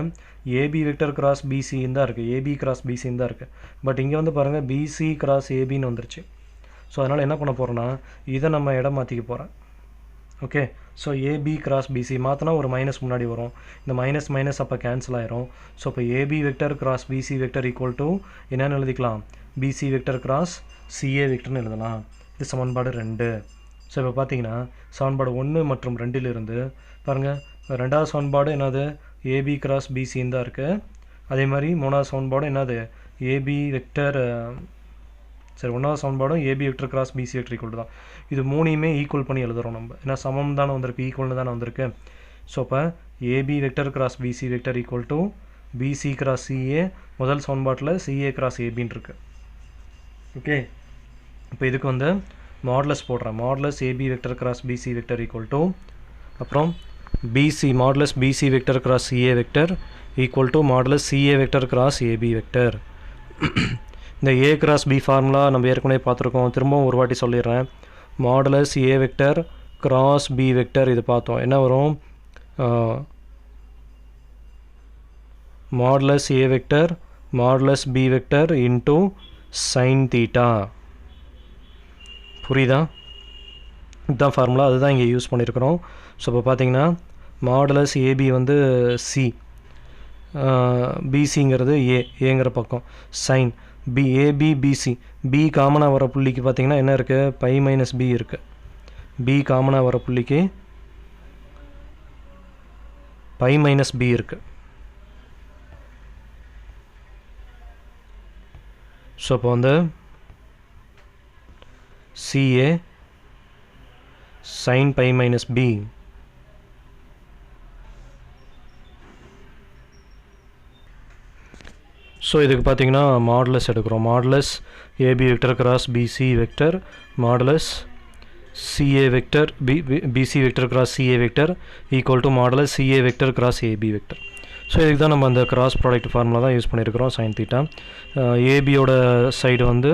[SPEAKER 1] ஏபி வெக்டர் கிராஸ் பிசின்னு தான் இருக்குது, ஏபி கிராஸ் பிசின்னு தான் இருக்குது. பட் இங்கே வந்து பாருங்கள் பிசி கிராஸ் ஏபின்னு வந்துருச்சு. ஸோ அதனால் என்ன பண்ண போகிறோன்னா இதை நம்ம இடம் மாற்றிக்க போகிறேன். Okay, so AB cross BC மாற்றினா ஒரு மைனஸ் முன்னாடி வரும், இந்த மைனஸ் மைனஸ் அப்போ கேன்சல் ஆயிரும். ஸோ இப்போ AB vector cross BC vector equal to என்னென்னு எழுதிக்கலாம், பிசி வெக்டர் கிராஸ் சிஏ வெக்டர்னு எழுதலாம். இது சமன்பாடு 2. ஸோ இப்போ பார்த்தீங்கன்னா சமன்பாடு 1 மற்றும் 2லிருந்து பாருங்கள், ரெண்டாவது சமன்பாடு என்னது, ஏபி கிராஸ் பிசின்னு தான் இருக்குது. அதே மாதிரி மூணாவது சமன்பாடு என்னது, ஏபி வெக்டர் ஒன்றாவது சமன்பாடும் AB vector cross BC vector equal தான். இது மூணையுமே ஈக்குவல் பண்ணி எழுதுகிறோம் நம்ம, ஏன்னா சமம் தானே வந்திருக்கு, ஈக்குவல்னு தானே வந்திருக்கு. ஸோ இப்போ AB vector cross BC vector equal to BC cross CA, முதல் சமன்பாட்டில் சிஏ கிராஸ் ஏபின்னு இருக்குது. ஓகே, இப்போ இதுக்கு வந்து மாடுலஸ் போடுறேன், modulus AB vector cross BC vector equal to அப்புறம் BC modulus BC vector cross CA vector equal to modulus CA vector cross AB vector. இந்த ஏ கிராஸ் பி ஃபார்முலா நம்ம ஏற்கனவே பார்த்துருக்கோம், திரும்பவும் ஒரு வாட்டி சொல்லிடுறேன். Modulus A vector cross B vector இது பார்த்தோம், என்ன வரும், modulus A vector modulus B vector into sine theta. புரியுதா? இதுதான் ஃபார்முலா, அதுதான் இங்கே யூஸ் பண்ணியிருக்கிறோம். ஸோ இப்போ பார்த்தீங்கன்னா மாடுலஸ் ஏபி வந்து சி, பிசிங்கிறது ஏங்கிற பக்கம், சைன் ஏபி பிசி, பி காமனாக வர புள்ளிக்கு பார்த்தீங்கன்னா என்ன இருக்குது, பை மைனஸ் பி இருக்குது. பி காமனாக வர புள்ளிக்கு பை மைனஸ் பி இருக்குது. ஸோ இப்போ வந்து CA sin pi minus b so இதுக்கு பார்த்தீங்கன்னா மாடுலஸ் எடுக்கிறோம், modulus AB vector cross BC vector modulus CA vector BC vector cross CA vector equal to modulus CA vector cross AB vector. So இதுக்கு தான் நம்ம அந்த கிராஸ் ப்ராடக்ட் ஃபார்முலா தான் யூஸ் பண்ணியிருக்கிறோம், சைன் தீட்டா. ஏபியோட சைடு வந்து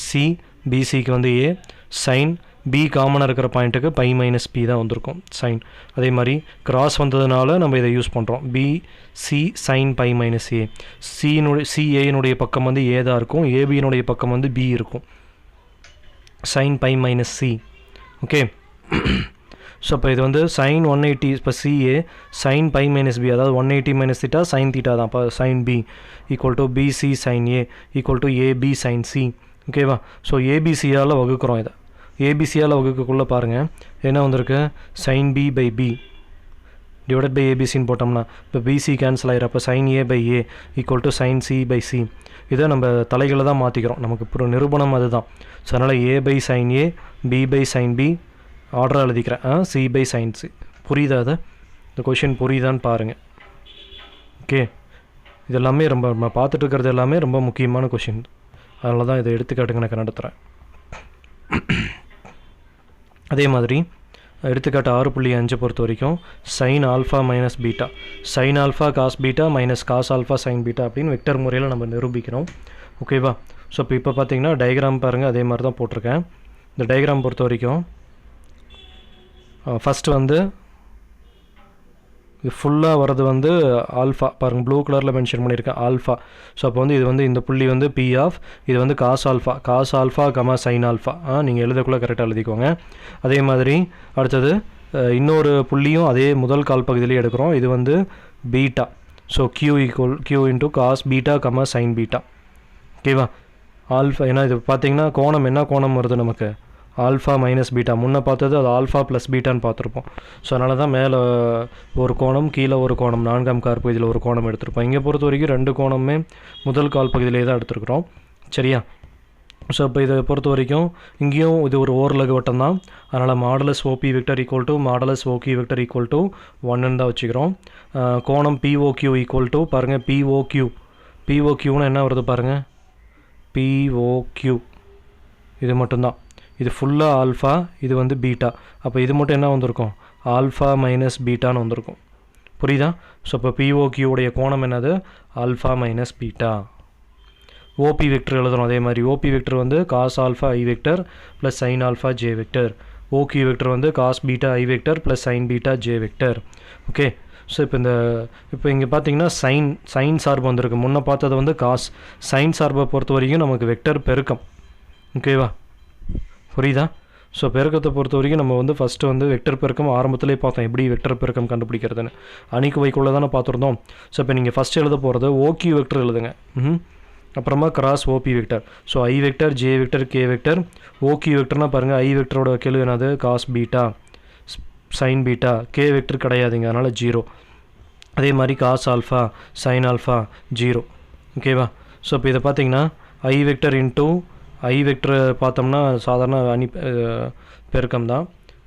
[SPEAKER 1] சி, பிசிக்கு வந்து ஏ, சைன் பி காமனாக இருக்கிற பாயிண்ட்டுக்கு பை மைனஸ் பி தான் வந்திருக்கும் சைன். அதே மாதிரி கிராஸ் வந்ததுனால நம்ம இதை யூஸ் பண்ணுறோம், B C sine pi minus A. சிஏனுடைய பக்கம் வந்து ஏ தான் இருக்கும், ஏபியினுடைய பக்கம் வந்து பி இருக்கும், sine pi minus C. Okay, so இப்போ இது வந்து சைன் 180, இப்போ CA sine pi minus B, அதாவது 180 மைனஸ் தீட்டா சைன் தீட்டா தான். இப்போ sine B equal to BC sine A equal to AB sine C. ஓகேவா? ஸோ ஏபிசியால் வகுக்கிறோம், இதை ஏபிசியால் வகுக்கக்குள்ளே பாருங்கள் என்ன வந்திருக்கு, sine B by B divided by ஏபிசின்னு போட்டோம்னா இப்போ பிசி கேன்சல் ஆகிடும், அப்போ sine A by A equal to sign C by C. இதை நம்ம தலைகளை தான் மாற்றிக்கிறோம், நமக்கு இப்போ நிரூபணம் அதுதான். ஸோ அதனால் A by sine A, B by sine B ஆர்டராக எழுதிக்கிறேன், சி பை சைன் சி. புரியுதா? அது இந்த கொஷின் புரியுதான்னு பாருங்கள். ஓகே, இது எல்லாமே நம்ம பார்த்துட்டு இருக்கிறது எல்லாமே ரொம்ப முக்கியமான கொஷின், அதனால தான் இதை எடுத்துக்காட்டுங்க எனக்கு நடத்துகிறேன். அதே மாதிரி எடுத்துக்காட்டு 6.5 பொறுத்த வரைக்கும் sine alpha minus beta, sine alpha cos beta minus cos alpha sine beta அப்படின்னு வெக்டர் முறையில் நம்ம நிரூபிக்கிறோம். ஓகேவா? ஸோ இப்போ பார்த்தீங்கன்னா டயக்ராம் பாருங்கள், அதே மாதிரி தான் போட்டிருக்கேன். இந்த டயக்ராம் பொறுத்த வரைக்கும் ஃபஸ்ட்டு வந்து இது ஃபுல்லாக வர்றது வந்து ஆல்ஃபா பாருங்கள், ப்ளூ கலரில் மென்ஷன் பண்ணியிருக்கேன் ஆல்ஃபா. ஸோ அப்போ வந்து இது வந்து இந்த புள்ளி வந்து பி ஆஃப், இது வந்து cos alpha comma sine alpha. நீங்கள் எழுதக்குள்ளே கரெக்டாக எழுதிக்கோங்க. அதே மாதிரி அடுத்தது இன்னொரு புள்ளியும் அதே முதல் கால் பகுதியிலே எடுக்கிறோம், இது வந்து beta. So Q into cos beta comma sine beta. ஓகேவா? ஆல்ஃபா, ஏன்னா இது பார்த்தீங்கன்னா கோணம் என்ன கோணம் வருது நமக்கு, ஆல்ஃபா மைனஸ் பீட்டா. முன்னே பார்த்தது அது ஆல்ஃபா ப்ளஸ் பீட்டான்னு பார்த்துருப்போம். ஸோ அதனால தான் மேலே ஒரு கோணம் கீழே ஒரு கோணம், 4ஆம் கால் பகுதியில் ஒரு கோணம் எடுத்திருப்போம். இங்கே பொறுத்த வரைக்கும் 2 கோணமே முதல் கால் பகுதியிலே தான் எடுத்துருக்குறோம். சரியா? ஸோ இப்போ இதை பொறுத்த வரைக்கும் இங்கேயும் இது ஒரு ஓரலகு வட்டம் தான், அதனால் modulus OP vector equal to modulus OQ vector equal to 1ன்னு தான் வச்சுக்கிறோம். கோணம் பிஓக்யூ ஈக்குவல் டு பாருங்கள் பிஓக்யூன்னு என்ன வருது பாருங்கள், பிஓக்யூ இது மட்டும்தான். இது ஃபுல்லாக ஆல்ஃபா, இது வந்து பீட்டா. அப்போ இது மட்டும் என்ன வந்திருக்கும், ஆல்ஃபா மைனஸ் பீட்டான்னு வந்திருக்கும். புரியுதா? ஸோ இப்போ பிஓக்யூடைய கோணம் என்னது, alpha minus beta. OB vector எழுதுகிறோம், அதே மாதிரி ஓபி வெக்டர் வந்து காஸ் ஆல்ஃபா ஐ vector plus sine alpha J vector. OQ vector வந்து காஸ் பீட்டா ஐ vector plus sine beta J vector. Okay, so இப்போ இங்கே பார்த்தீங்கன்னா சைன் சார்பு வந்திருக்கு. முன்னே பார்த்தது வந்து காஸ். சைன் சார்பை பொறுத்த வரைக்கும் நமக்கு வெக்டர் பெருக்கம். ஓகேவா, புரியுதா? ஸோ பெருக்கத்தை பொறுத்த வரைக்கும் நம்ம வந்து ஃபஸ்ட்டு வந்து வெக்டர் பெருக்கம் ஆரம்பத்திலே பார்த்தோம், எப்படி வெக்டர் பெருக்கம் கண்டுபிடிக்கிறதுன்னு. அணிக்கு வைக்குள்ளே தானே பார்த்துருந்தோம். ஸோ இப்போ நீங்கள் ஃபஸ்ட்டு எழுத போகிறது ஓக்யூ வெக்டர் எழுதுங்க. அப்புறமா cross OB vector. So I vector J vector K vector. OQ வெக்டர்னால் பாருங்கள், ஐ வெக்டரோட கேள்வி என்னது? Cos beta sine beta. K vector கிடையாதுங்க, அதனால் 0. அதே மாதிரி காஸ் ஆல்ஃபா சைன் ஆல்ஃபா 0. ஓகேவா? ஸோ இப்போ இதை பார்த்தீங்கன்னா ஐ வெக்டர் இன்ட்டு ஐ வெக்டர் பார்த்தோம்னா சாதாரண அணி பெருக்கம் தான்.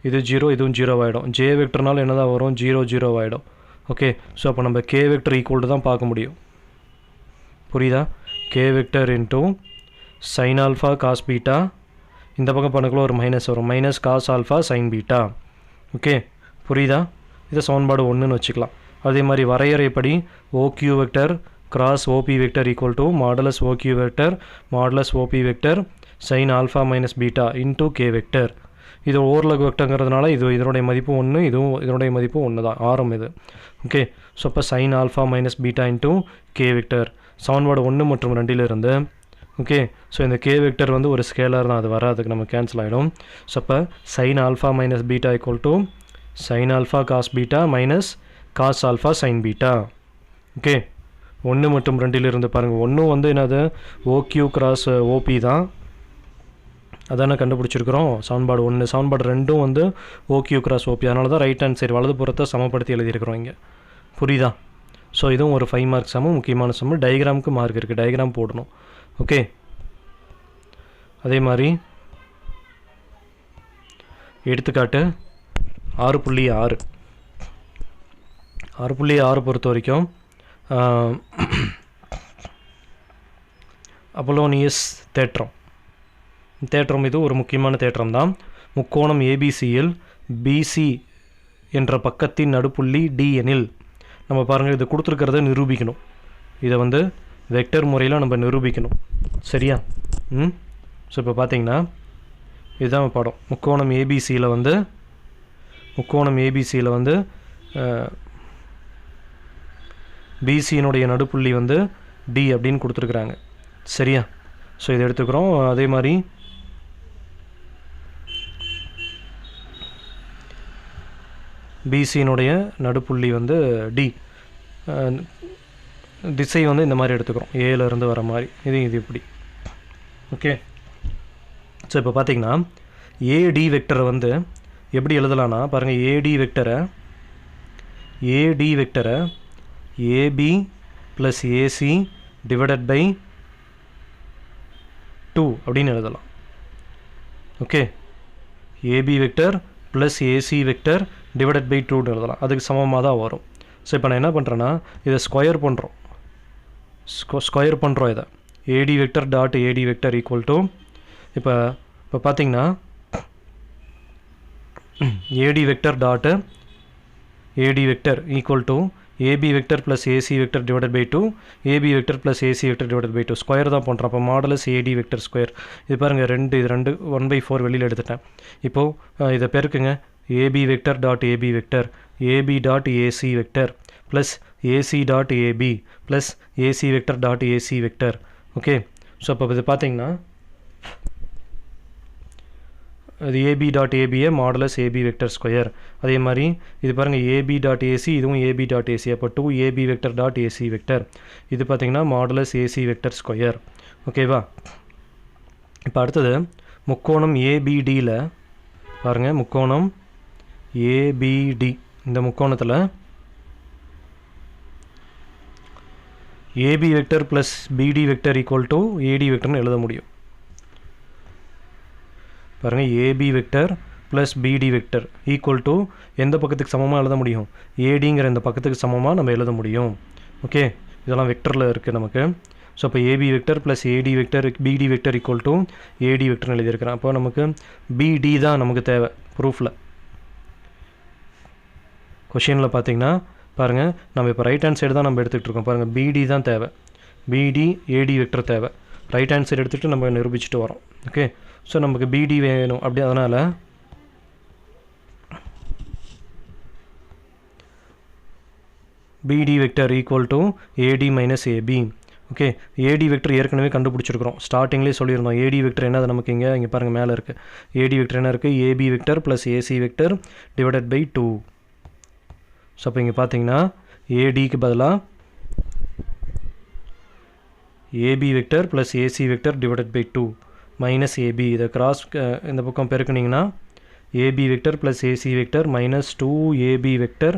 [SPEAKER 1] இது 0, இதுவும் 0 ஆகிடும். ஜே வெக்டர்னால என்ன தான் வரும்? 0 0 ஆகிடும். ஓகே, ஸோ அப்போ நம்ம கே வெக்டர் ஈக்குவல் தான் பார்க்க முடியும். புரியுதா? K vector into sine alpha cos beta. இந்த பக்கம் பண்ணக்குள்ள ஒரு மைனஸ் வரும், minus cos alpha sine beta. Okay, புரியுதா? இதை சமன்பாடு 1ன்னு வச்சுக்கலாம். அதே மாதிரி வரையறைப்படி OQ vector cross OB vector equal to modulus OQ vector modulus OP vector sine alpha minus beta into K vector. இது ஓவர்லாக் வெக்டர்ங்கிறதுனால இதனுடைய மதிப்பு 1, இதுவும் இதனுடைய மதிப்பு 1 தான், ஆரம் இது. ஓகே, ஸோ அப்போ sine alpha minus beta into K vector. சமன்பாடு 1 மற்றும் 2 இருந்து. ஓகே, ஸோ இந்த கே வெக்டர் வந்து ஒரு ஸ்கேலர் தான், அது வராதுக்கு நம்ம கேன்சல் ஆகிடும். ஸோ அப்போ sine alpha minus beta equal to sine alpha cos beta minus cos alpha sine beta. Okay, 1 மற்றும் 2 இருந்து பாருங்கள். 1 வந்து என்னது? ஓக்யூ கிராஸ் ஓபி தான், அதானே கண்டுபிடிச்சிருக்கிறோம் சமன்பாடு 1. சமன்பாடு 2 வந்து ஓக்யூ கிராஸ் ஓபி, அதனால தான் ரைட் ஹேண்ட் சைடு வலது புறத்தை சமப்படுத்தி எழுதியிருக்கிறோம் இங்கே. புரியுதா? ஸோ இதுவும் ஒரு 5 மார்க் சமம், முக்கியமான சமம். டயக்ராமுக்கு மார்க் இருக்குது, டயக்ராம் போடணும். ஓகே, அதே மாதிரி எடுத்துக்காட்டு 6.6. 6.6 பொறுத்த வரைக்கும் அப்போலோனியஸ் தேற்றம் இது ஒரு முக்கியமான தேற்றம் தான். முக்கோணம் ஏபிசியில் பிசி என்ற பக்கத்தின் நடுப்புள்ளி டி எனில், நம்ம பாருங்கள் இது கொடுத்துருக்கிறத நிரூபிக்கணும். இதை வந்து வெக்டர் முறையில் நம்ம நிரூபிக்கணும். சரியா? ஸோ இப்போ பார்த்தீங்கன்னா இதுதான் படம். முக்கோணம் ஏபிசியில் வந்து பிசியினுடைய நடுப்புள்ளி வந்து டி அப்படின்னு கொடுத்துருக்குறாங்க. சரியா? ஸோ இதை எடுத்துக்கிறோம். அதே மாதிரி பிசியினுடைய நடுப்புள்ளி வந்து டி, திசை வந்து இந்த மாதிரி எடுத்துக்கிறோம், ஏலேருந்து வர மாதிரி. இது இப்படி. ஓகே, ஸோ இப்போ பார்த்தீங்கன்னா ஏடி வெக்டரை வந்து எப்படி எழுதலான்னா பாருங்கள், ஏடி வெக்டரை AB plus AC divided by 2 அப்படின்னு எழுதலாம். Okay, AB vector plus AC vector divided by 2ன்னு எழுதலாம். அதுக்கு சமமாக தான் வரும். ஸோ இப்போ நான் என்ன பண்ணுறேன்னா இதை ஸ்கொயர் பண்ணுறோம் இதை. AD vector dot AD vector equal to இப்போ பார்த்தீங்கன்னா AD vector dot AD vector equal to AB vector plus AC vector divided by 2 AB vector plus AC vector divided by 2 square தான் பண்ணுறோம். அப்போ மாடலஸ் ஏடி வெக்டர் ஸ்கொயர். இது பாருங்கள், இது ரெண்டு 1/4 வெளியில் எடுத்துட்டேன். இப்போது இதை பெருக்குங்க. AB vector dot AB vector AB dot AC vector plus AC dot AB plus AC vector dot AC vector. Okay, so அப்போ இது பார்த்தீங்கன்னா அது AB dot ABA modulus AB vector square. அதே மாதிரி இது பாருங்கள், ஏபி டாட் ஏசி, இதுவும் ஏபி டாட் ஏசி. அப்போ 2 AB vector dot AC vector. இது பார்த்திங்கன்னா மாடலஸ் ஏசி வெக்டர் ஸ்கொயர். ஓகேவா? இப்போ அடுத்தது முக்கோணம் ஏபிடியில் பாருங்கள், முக்கோணம் ஏபிடி, இந்த முக்கோணத்தில் ஏபி வெக்டர் ப்ளஸ் பிடி வெக்டர் ஈக்குவல் டு ஏடி வெக்டர்னு எழுத முடியும். பாருங்கள், ஏபி வெக்டர் ப்ளஸ் பிடி வெக்டர் ஈக்குவல் டு எந்த பக்கத்துக்கு சமமாக எழுத முடியும்? ஏடிங்கிற இந்த பக்கத்துக்கு சமமாக நம்ம எழுத முடியும். ஓகே, இதெல்லாம் வெக்டரில் இருக்குது நமக்கு. ஸோ இப்போ AB vector plus AD vector BD vector equal to AD வெக்டர்னு எழுதியிருக்கிறேன். அப்போ நமக்கு பிடி தான் நமக்கு தேவை ப்ரூஃபில். கொஷினில் பார்த்தீங்கன்னா பாருங்கள், நம்ம இப்போ ரைட் ஹேண்ட் சைடு தான் நம்ம எடுத்துகிட்டு இருக்கோம். பாருங்கள், பிடி தான் தேவை, பிடி ஏடி வெக்டர் தேவை. ரைட் ஹேண்ட் சைடு எடுத்துகிட்டு நம்ம நிரூபிச்சுட்டு வரோம். ஓகே, ஸோ நமக்கு பிடி வேணும். அப்படி அதனால் BD vector equal to AD minus AB. Okay, AD vector ஏற்கனவே கண்டுபிடிச்சிருக்கிறோம், ஸ்டார்டிங்லேயே சொல்லியிருந்தோம். AD வெக்டர் என்னது நமக்கு இங்கே பாருங்கள் மேலே இருக்குது. AD வெக்டர் என்ன இருக்குது? AB vector plus AC vector divided by 2. So அப்போ இங்கே பார்த்தீங்கன்னா ADக்கு பதிலாக AB vector plus AC vector divided by 2 minus AB. இதை கிராஸ் இந்த பக்கம் பெருக்குனிங்கன்னா AB vector plus AC vector minus 2AB vector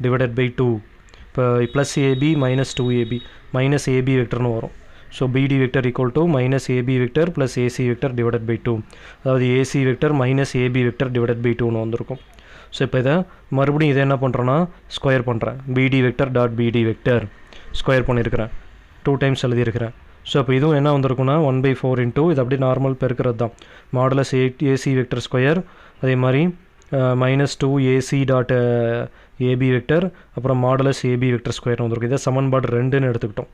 [SPEAKER 1] divided by 2. இப்போ plus AB minus 2AB minus AB வெக்டர்னு வரும். So BD vector equal to minus AB vector plus AC vector divided by 2. அதாவது AC vector minus AB vector divided by 2ன்னு வந்திருக்கும். ஸோ இப்போ இதை மறுபடியும் இதை என்ன பண்ணுறேன்னா ஸ்கொயர் பண்ணுறேன். BD vector dot BD vector square பண்ணியிருக்கிறேன், 2 டைம்ஸ் எழுதியிருக்கிறேன். ஸோ அப்போ இதுவும் என்ன வந்திருக்குன்னா 1/4 இன்ட்டு இது அப்படியே நார்மல் பெருக்கிறது தான். மாடலஸ் AC வெக்டர் ஸ்கொயர், அதே மாதிரி minus 2AC dot AB vector, அப்புறம் மாடலஸ் AB வெக்டர் ஸ்கொயர் வந்திருக்கும். இதை சமன்பாடு 2ன்னு எடுத்துக்கிட்டோம்.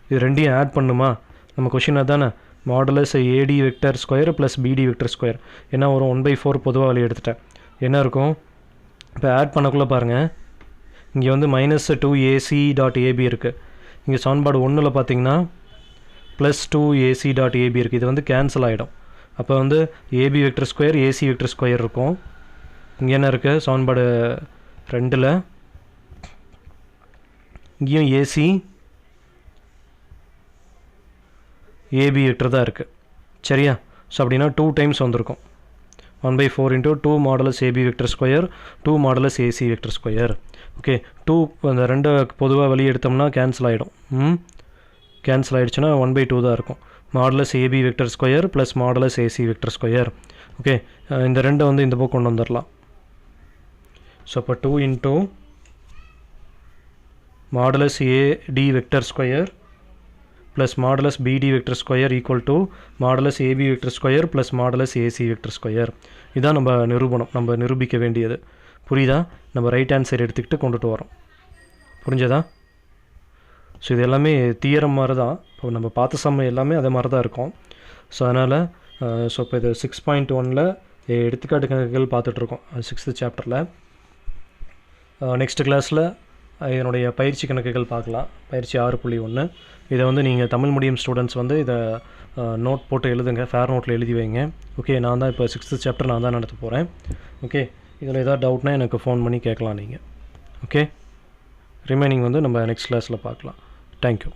[SPEAKER 1] இது ரெண்டையும் ஆட் பண்ணுமா நம்ம கொஷின் அதானே. Modulus AD vector square plus BD vector square என்ன வரும்? 1/4 பொதுவாக வெளியே எடுத்துட்டேன். என்ன இருக்கும் இப்போ ஆட் பண்ணக்குள்ளே பாருங்கள், இங்கே வந்து மைனஸ் 2AC டாட் AB இருக்குது. இங்கே சமன்பாடு 1ல் பார்த்தீங்கன்னா ப்ளஸ் 2AC டாட் AB இருக்குது. இது வந்து கேன்சல் ஆகிடும். அப்போ வந்து AB vector square AC vector square இருக்கும். இங்கே என்ன இருக்குது? சமன்பாடு 2ல் இங்கேயும் AC AB வெக்டர் தான் இருக்குது. சரியா? ஸோ அப்படின்னா 2 டைம்ஸ் வந்திருக்கும். 1/4 into 2 modulus AB vector square 2 modulus AC vector square. Okay, 2 அந்த 2 பொதுவாக வெளியே எடுத்தோம்னா கேன்சல் ஆகிடும். கேன்சல் ஆகிடுச்சுன்னா 1/2 தான் இருக்கும். Modulus AB vector square plus modulus AC vector square. Okay, இந்த 2 வந்து இந்த பக்கம் கொண்டு வந்துடலாம். ஸோ அப்போ 2 into modulus AD vector square plus modulus BD vector square equal to modulus AB vector square plus modulus AC vector square. இதுதான் நம்ம நிரூபணம், நம்ம நிரூபிக்க வேண்டியது. புரியுதா? நம்ம ரைட் ஹேண்ட் சைடு எடுத்துக்கிட்டு கொண்டுட்டு வரோம். புரிஞ்சதா? ஸோ இது எல்லாமே தியரம் மாதிரி தான். இப்போ நம்ம பார்த்த சம் எல்லாமே அதே மாதிரி தான் இருக்கும். ஸோ அதனால் ஸோ இப்போ இது 6.1ல் எடுத்துக்காட்டு கணக்குகள் பார்த்துட்ருக்கோம், 6th சாப்டரில். நெக்ஸ்ட் கிளாஸில் இதனுடைய பயிற்சி கணக்குகள் பார்க்கலாம். பயிற்சி 6.1. இதை வந்து நீங்கள் தமிழ் மீடியம் ஸ்டூடெண்ட்ஸ் வந்து இதை நோட் போட்டு எழுதுங்க, ஃபேர் நோட்டில் எழுதி வைங்க. ஓகே, நான் தான் இப்போ 6th சாப்டர் நான் தான் நடத்த போகிறேன். ஓகே, இதில் ஏதாவது டவுட்னா எனக்கு ஃபோன் பண்ணி கேட்கலாம் நீங்கள். ஓகே, ரிமைனிங் வந்து நம்ம நெக்ஸ்ட் கிளாஸில் பார்க்கலாம். தேங்க்யூ.